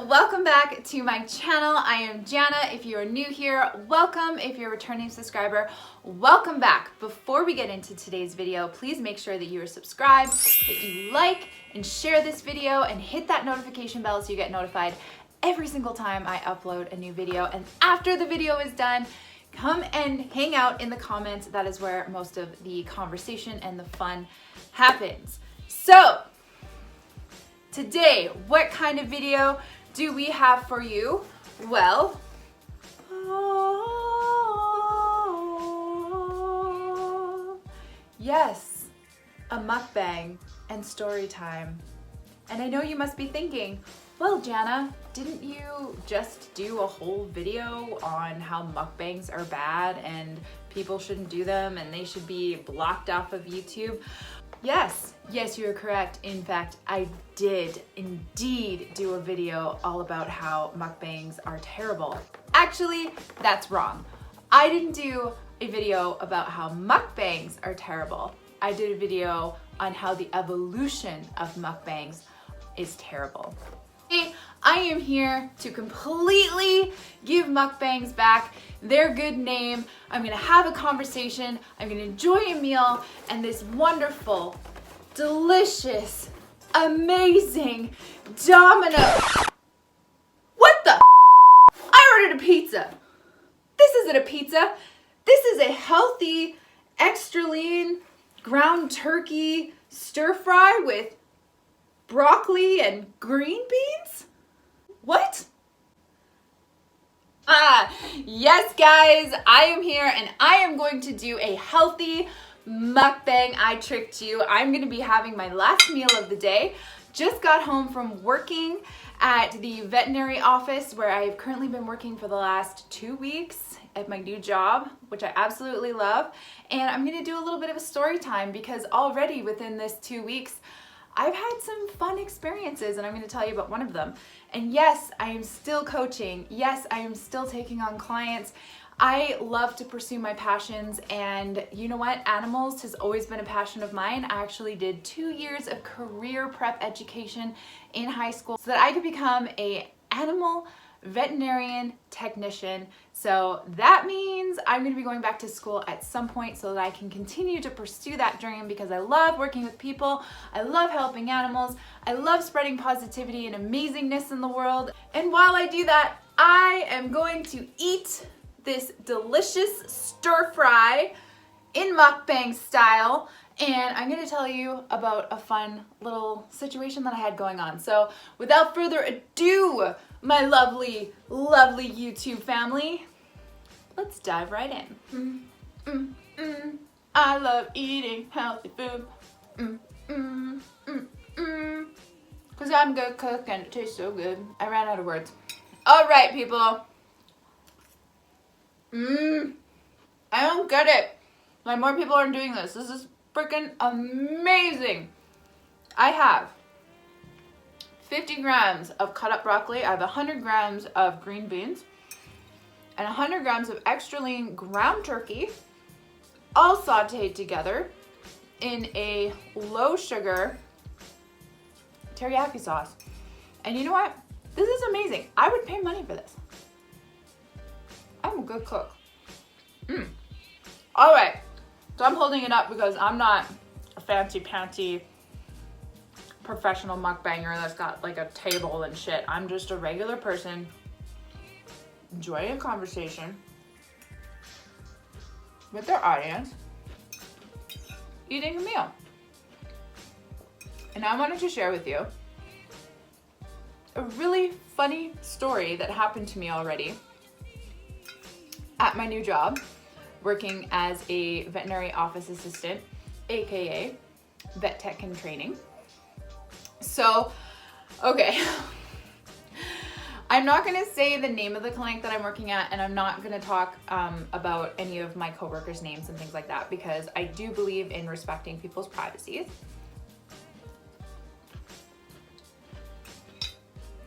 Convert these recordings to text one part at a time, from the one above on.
Welcome back to my channel. I am Jana. If you are new here, welcome. If you're a returning subscriber, welcome back. Before we get into today's video, please make sure that you are subscribed, that you like and share this video, and hit that notification bell so you get notified every single time I upload a new video. And after the video is done, come and hang out in the comments. That is where most of the conversation and the fun happens. So today, what kind of video do we have for you? Well, yes, a mukbang and story time. And I know you must be thinking, well, Jana, didn't you just do a whole video on how mukbangs are bad and people shouldn't do them and they should be blocked off of YouTube? Yes, you are correct. In fact, I did indeed do a video all about how mukbangs are terrible. Actually, that's wrong. I didn't do a video about how mukbangs are terrible. I did a video on how the evolution of mukbangs is terrible. I am here to completely give mukbangs back their good name. I'm gonna have a conversation, I'm gonna enjoy a meal, and this wonderful, delicious, amazing Domino. What the? I ordered a pizza. This isn't a pizza. This is a healthy, extra lean, ground turkey stir fry with broccoli and green beans? What? Yes guys, I am here and I am going to do a healthy mukbang. I tricked you. I'm gonna be having my last meal of the day. Just got home from working at the veterinary office where I've currently been working for the last 2 weeks at my new job, which I absolutely love. And I'm gonna do a little bit of a story time because already within this 2 weeks, I've had some fun experiences and I'm gonna tell you about one of them. And yes, I am still coaching. Yes, I am still taking on clients. I love to pursue my passions, and you know what? Animals has always been a passion of mine. I actually did 2 years of career prep education in high school so that I could become an animal veterinarian technician. So that means I'm going to be going back to school at some point so that I can continue to pursue that dream because I love working with people. I love helping animals. I love spreading positivity and amazingness in the world. And while I do that, I am going to eat this delicious stir fry in mukbang style, and I'm gonna tell you about a fun little situation that I had going on. So without further ado, my lovely, lovely YouTube family, let's dive right in. I love eating healthy food. Cause I'm a good cook and it tastes so good. I ran out of words. All right, people. I don't get it. Like, more people aren't doing this. This is freaking amazing. I have 50 grams of cut up broccoli. I have 100 grams of green beans and 100 grams of extra lean ground turkey, all sauteed together in a low sugar teriyaki sauce. And you know what? This is amazing. I would pay money for this. I'm a good cook. All right, so I'm holding it up because I'm not a fancy pantsy professional mukbanger that's got like a table and shit. I'm just a regular person enjoying a conversation with their audience, eating a meal. And I wanted to share with you a really funny story that happened to me already at my new job, working as a veterinary office assistant, aka vet tech in training. So, okay. I'm not gonna say the name of the clinic that I'm working at, and I'm not gonna talk about any of my coworkers' names and things like that, because I do believe in respecting people's privacy.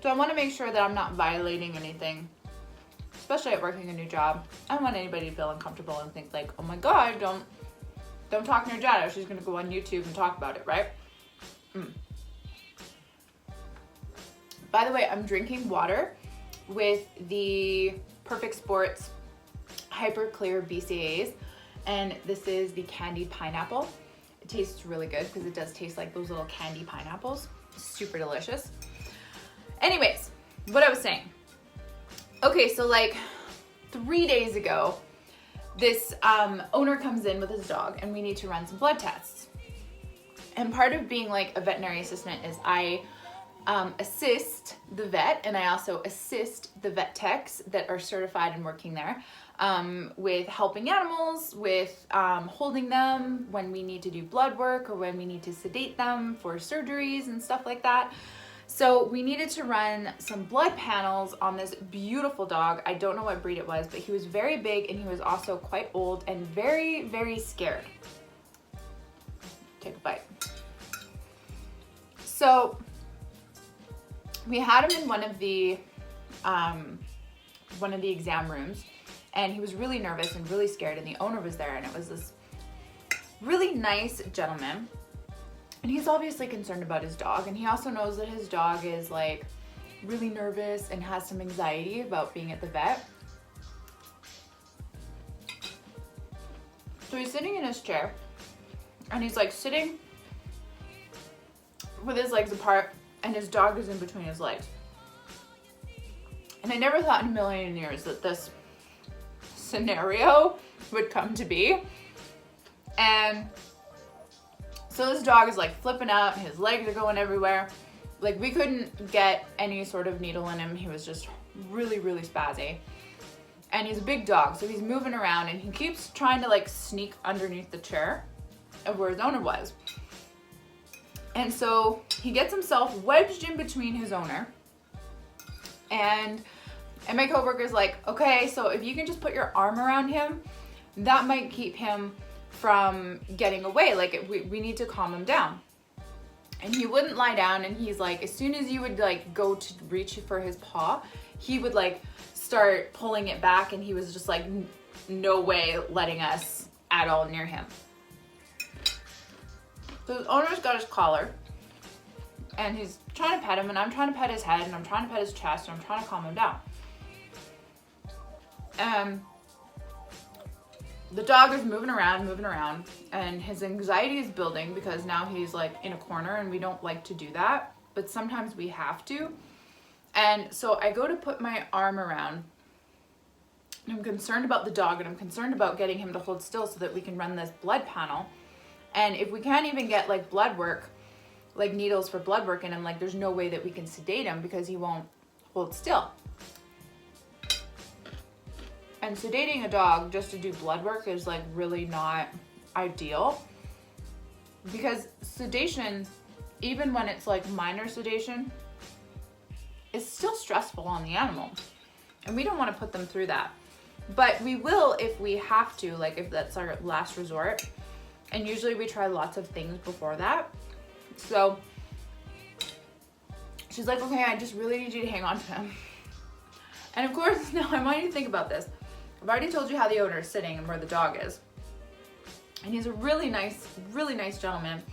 So I wanna make sure that I'm not violating anything, especially at working a new job. I don't want anybody to feel uncomfortable and think like, oh my God, don't talk to Jada. She's gonna go on YouTube and talk about it, right? By the way, I'm drinking water with the Perfect Sports Hyper Clear BCAAs, and this is the candied pineapple. It tastes really good because it does taste like those little candy pineapples. Super delicious. Anyways, what I was saying. Okay, so like 3 days ago, this owner comes in with his dog, and we need to run some blood tests. And part of being like a veterinary assistant is I assist the vet, and I also assist the vet techs that are certified and working there with helping animals, with holding them when we need to do blood work or when we need to sedate them for surgeries and stuff like that. So we needed to run some blood panels on this beautiful dog. I don't know what breed it was, but he was very big, and he was also quite old and very, very scared. Take a bite. So we had him in one of the exam rooms, and he was really nervous and really scared, and the owner was there, and it was this really nice gentleman, and he's obviously concerned about his dog, and he also knows that his dog is like really nervous and has some anxiety about being at the vet. So he's sitting in his chair, and he's like sitting with his legs apart, and his dog is in between his legs. And I never thought in a million years that this scenario would come to be. And so this dog is like flipping out, and his legs are going everywhere. Like, we couldn't get any sort of needle in him. He was just really, really spazzy. And he's a big dog, so he's moving around, and he keeps trying to like sneak underneath the chair of where his owner was. And so he gets himself wedged in between his owner, and my coworker's like, okay, so if you can just put your arm around him, that might keep him from getting away. Like, we need to calm him down. And he wouldn't lie down, and he's like, as soon as you would like go to reach for his paw, he would like start pulling it back, and he was just like, no way letting us at all near him. So his owner's got his collar, and he's trying to pet him, and I'm trying to pet his head, and I'm trying to pet his chest, and I'm trying to calm him down. The dog is moving around, and his anxiety is building because now he's like in a corner, and we don't like to do that, but sometimes we have to. And so I go to put my arm around, and I'm concerned about the dog, and I'm concerned about getting him to hold still so that we can run this blood panel. And if we can't even get like blood work, like needles for blood work in him, like there's no way that we can sedate him because he won't hold still. And sedating a dog just to do blood work is like really not ideal, because sedation, even when it's like minor sedation, is still stressful on the animal, and we don't want to put them through that. But we will if we have to, like if that's our last resort. And usually we try lots of things before that. So she's like, okay, I just really need you to hang on to him. And of course, now I want you to think about this. I've already told you how the owner is sitting and where the dog is. And he's a really nice gentleman.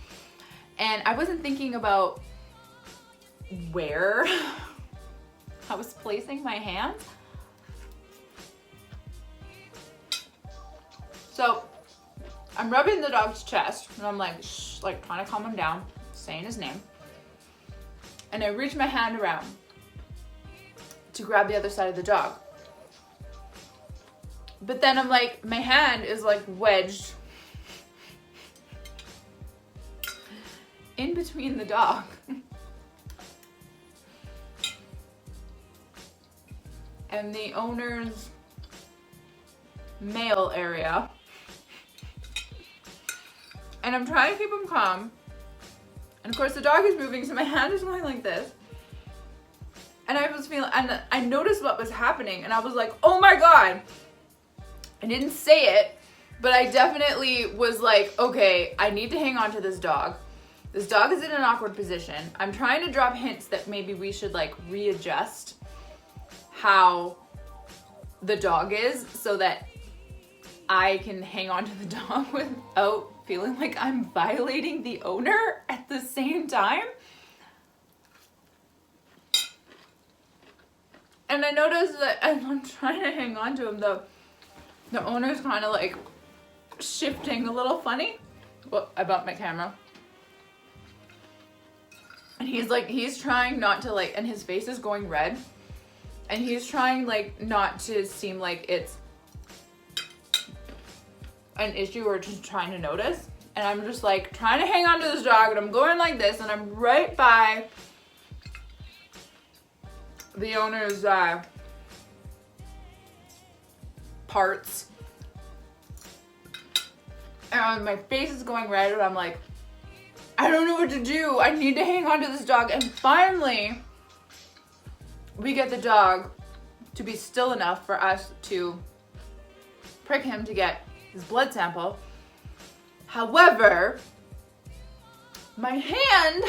And I wasn't thinking about where I was placing my hands. So I'm rubbing the dog's chest, and I'm like, shh, like trying to calm him down, saying his name. And I reach my hand around to grab the other side of the dog. But then I'm like, my hand is like wedged in between the dog. And the owner's male area. And I'm trying to keep him calm. And of course the dog is moving, so my hand is going like this. And I was feeling, and I noticed what was happening, and I was like, oh my God. I didn't say it, but I definitely was like, okay, I need to hang on to this dog. This dog is in an awkward position. I'm trying to drop hints that maybe we should like readjust how the dog is so that I can hang on to the dog without feeling like I'm violating the owner at the same time. And I noticed that as I'm trying to hang on to him, the owner's kind of like shifting a little funny. Well, I bumped my camera. And he's trying not to like, and his face is going red. And he's trying like not to seem like it's an issue or just trying to notice. And I'm just like trying to hang on to this dog, and I'm going like this, and I'm right by the owner's parts. And my face is going red, and I'm like, I don't know what to do. I need to hang on to this dog. And finally, we get the dog to be still enough for us to prick him to get his blood sample. However, my hand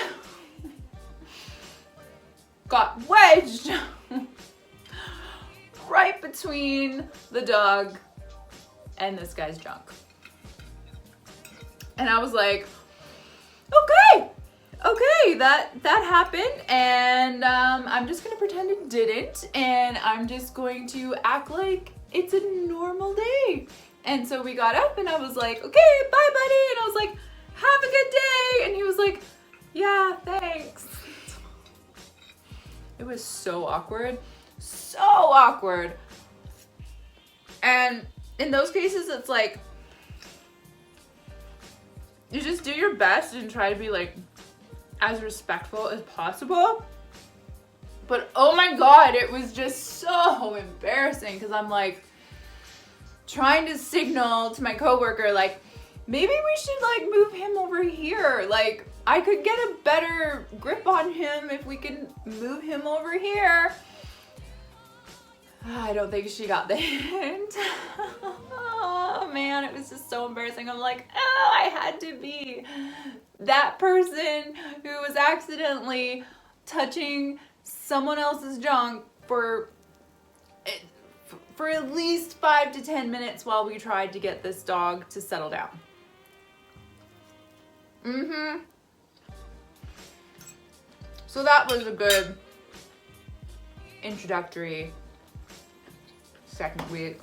got wedged right between the dog and this guy's junk. And I was like, okay, that happened, and I'm just gonna pretend it didn't, and I'm just going to act like it's a normal day. And so we got up, and I was like, okay, bye buddy, and I was like, have a good day, and he was like, yeah, thanks. It was so awkward. And in those cases, it's like, you just do your best and try to be like as respectful as possible. But oh my God, it was just so embarrassing, because I'm like trying to signal to my coworker, like, maybe we should like move him over here. Like, I could get a better grip on him if we can move him over here. I don't think she got the hint. Oh man, it was just so embarrassing. I'm like, oh, I had to be that person who was accidentally touching someone else's junk for at least 5 to 10 minutes while we tried to get this dog to settle down. So that was a good introductory second week.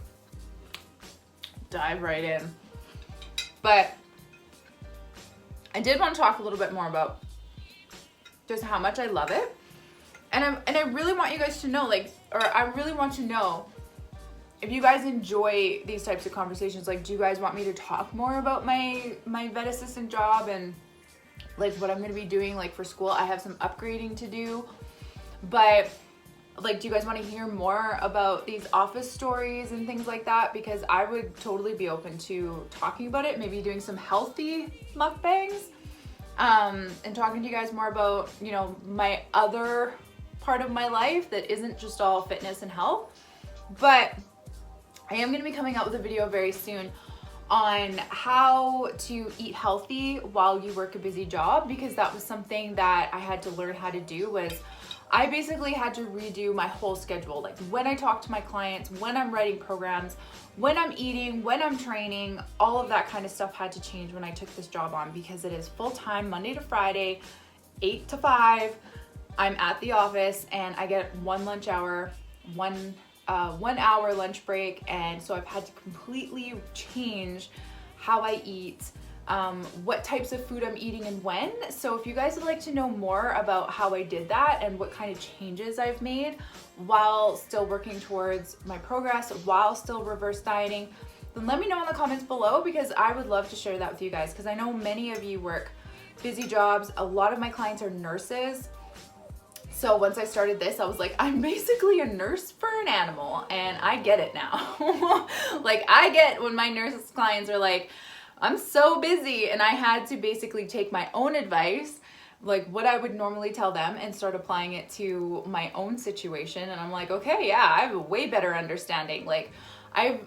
Dive right in. But I did want to talk a little bit more about just how much I love it. And I really want you guys to know, like, or I really want to know if you guys enjoy these types of conversations. Like, do you guys want me to talk more about my vet assistant job and like what I'm going to be doing like for school? I have some upgrading to do, but like, do you guys want to hear more about these office stories and things like that? Because I would totally be open to talking about it, maybe doing some healthy mukbangs, and talking to you guys more about, you know, my other part of my life that isn't just all fitness and health. But I am going to be coming out with a video very soon on how to eat healthy while you work a busy job, because that was something that I had to learn how to do. Was I basically had to redo my whole schedule. Like, when I talk to my clients, when I'm writing programs, when I'm eating, when I'm training, all of that kind of stuff had to change when I took this job on, because it is full-time, Monday to Friday, 8 to 5. I'm at the office and I get one lunch hour, 1 hour lunch break. And so I've had to completely change how I eat, what types of food I'm eating and when. So if you guys would like to know more about how I did that and what kind of changes I've made while still working towards my progress, while still reverse dieting, then let me know in the comments below, because I would love to share that with you guys, because I know many of you work busy jobs. A lot of my clients are nurses. So once I started this, I was like, I'm basically a nurse for an animal, and I get it now. Like, I get when my nurse clients are like, I'm so busy, and I had to basically take my own advice, like what I would normally tell them, and start applying it to my own situation. And I'm like, okay, yeah, I have a way better understanding. Like, I've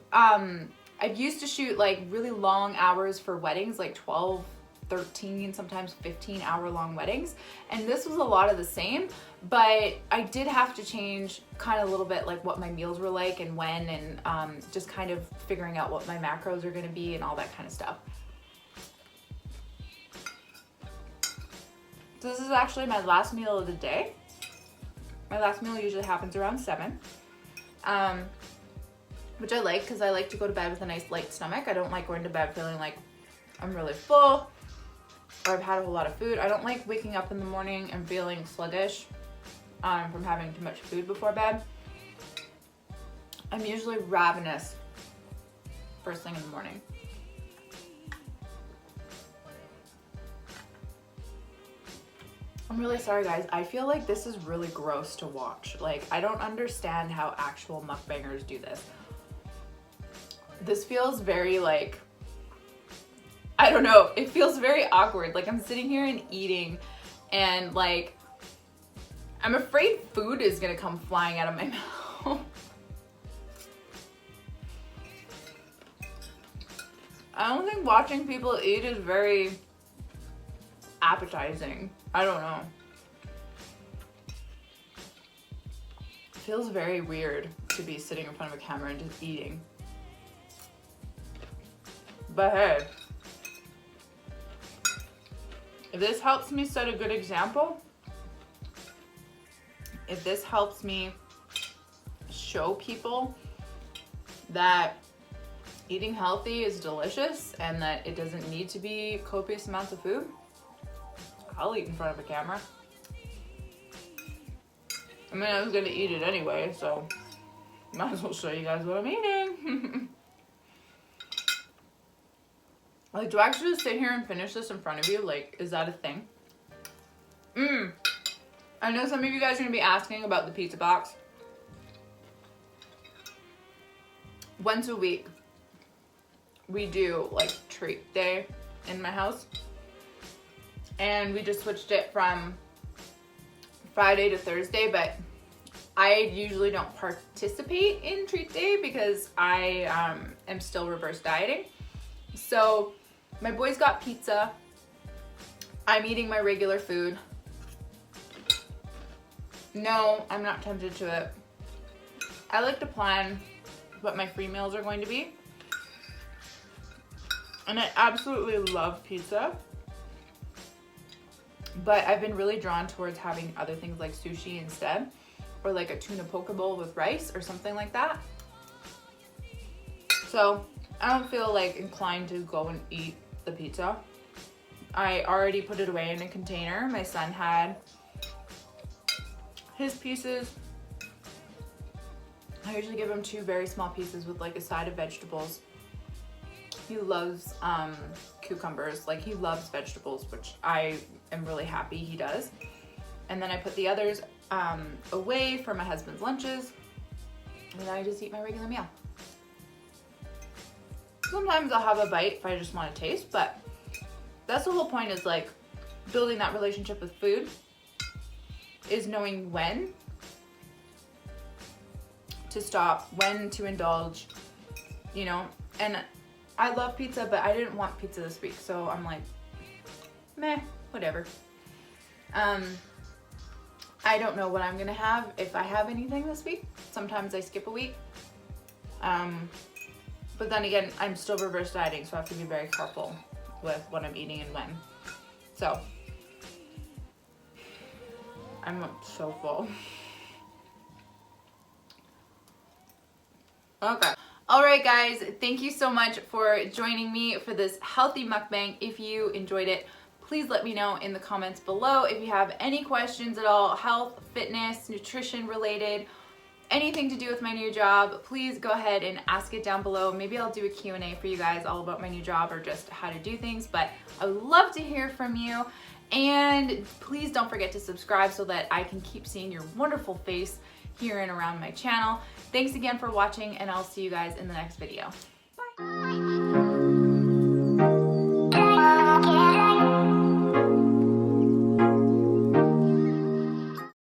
used to shoot like really long hours for weddings, like 12, 13, sometimes 15-hour long weddings, and this was a lot of the same, but I did have to change kind of a little bit like what my meals were like and when, and just kind of figuring out what my macros are going to be and all that kind of stuff. So this is actually my last meal of the day. My last meal usually happens around 7, which I like because I like to go to bed with a nice light stomach. I don't like going to bed feeling like I'm really full or I've had a whole lot of food. I don't like waking up in the morning and feeling sluggish from having too much food before bed. I'm usually ravenous first thing in the morning. I'm really sorry, guys. I feel like this is really gross to watch. Like, I don't understand how actual mukbangers do this. This feels very like, I don't know, it feels very awkward. Like, I'm sitting here and eating, and like, I'm afraid food is gonna come flying out of my mouth. I don't think watching people eat is very appetizing. I don't know. It feels very weird to be sitting in front of a camera and just eating. But hey, if this helps me set a good example, if this helps me show people that eating healthy is delicious and that it doesn't need to be copious amounts of food, I'll eat in front of a camera. I mean, I was gonna eat it anyway, so might as well show you guys what I'm eating. Like, do I actually just sit here and finish this in front of you? Like, is that a thing? I know some of you guys are gonna be asking about the pizza box. Once a week, we do like treat day in my house. And we just switched it from Friday to Thursday, but I usually don't participate in treat day because I am still reverse dieting. So my boys got pizza. I'm eating my regular food. No, I'm not tempted to it. I like to plan what my free meals are going to be. And I absolutely love pizza. But I've been really drawn towards having other things like sushi instead, or like a tuna poke bowl with rice or something like that. So I don't feel like inclined to go and eat the pizza. I already put it away in a container. My son had his pieces. I usually give him 2 very small pieces with like a side of vegetables. He loves cucumbers, like he loves vegetables, which I am really happy he does. And then I put the others away for my husband's lunches, and then I just eat my regular meal. Sometimes I'll have a bite if I just want to taste, but that's the whole point, is like building that relationship with food, is knowing when to stop, when to indulge, you know. And I love pizza, but I didn't want pizza this week, so I'm like, meh, whatever. I don't know what I'm gonna have, if I have anything this week. Sometimes I skip a week. But then again, I'm still reverse dieting, so I have to be very careful with what I'm eating and when. So, I'm so full. Okay. Alright guys, thank you so much for joining me for this healthy mukbang. If you enjoyed it, please let me know in the comments below. If you have any questions at all, health, fitness, nutrition related, anything to do with my new job, please go ahead and ask it down below. Maybe I'll do a Q&A for you guys all about my new job or just how to do things, but I would love to hear from you. And please don't forget to subscribe so that I can keep seeing your wonderful face here and around my channel. Thanks again for watching, and I'll see you guys in the next video. Bye.